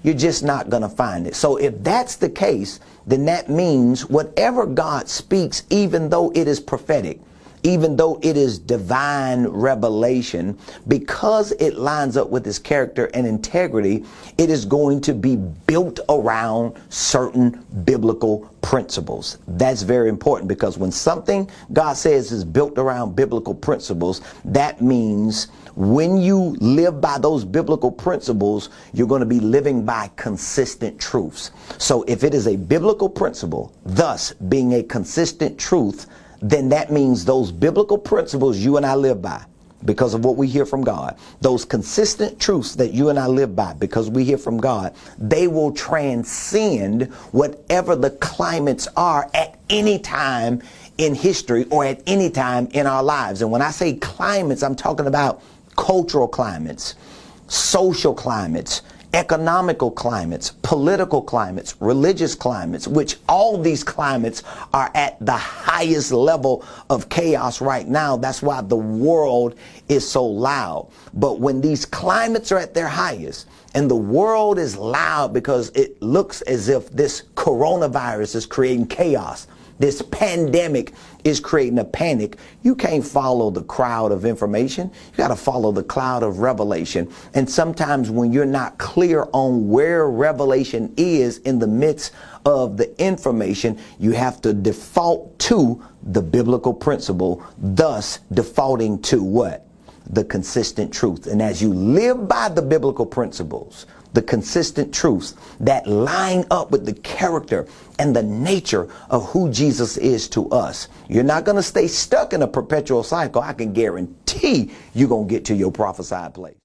You're just not going to find it. So if that's the case, then that means whatever God speaks, even though it is prophetic, even though it is divine revelation, because it lines up with his character and integrity, it is going to be built around certain biblical principles. That's very important, because when something God says is built around biblical principles, that means when you live by those biblical principles, you're going to be living by consistent truths. So if it is a biblical principle, thus being a consistent truth, then that means those biblical principles you and I live by because of what we hear from God, those consistent truths that you and I live by because we hear from God, they will transcend whatever the climates are at any time in history or at any time in our lives. And when I say climates, I'm talking about cultural climates, social climates, economical climates, political climates, religious climates, which all these climates are at the highest level of chaos right now. That's why the world is so loud. But when these climates are at their highest and the world is loud because it looks as if this coronavirus is creating chaos, this pandemic is creating a panic, you can't follow the crowd of information. You got to follow the cloud of revelation. And sometimes when you're not clear on where revelation is in the midst of the information, you have to default to the biblical principle, thus defaulting to what? The consistent truth. And as you live by the biblical principles, the consistent truths that line up with the character and the nature of who Jesus is to us, you're not going to stay stuck in a perpetual cycle. I can guarantee you're going to get to your prophesied place.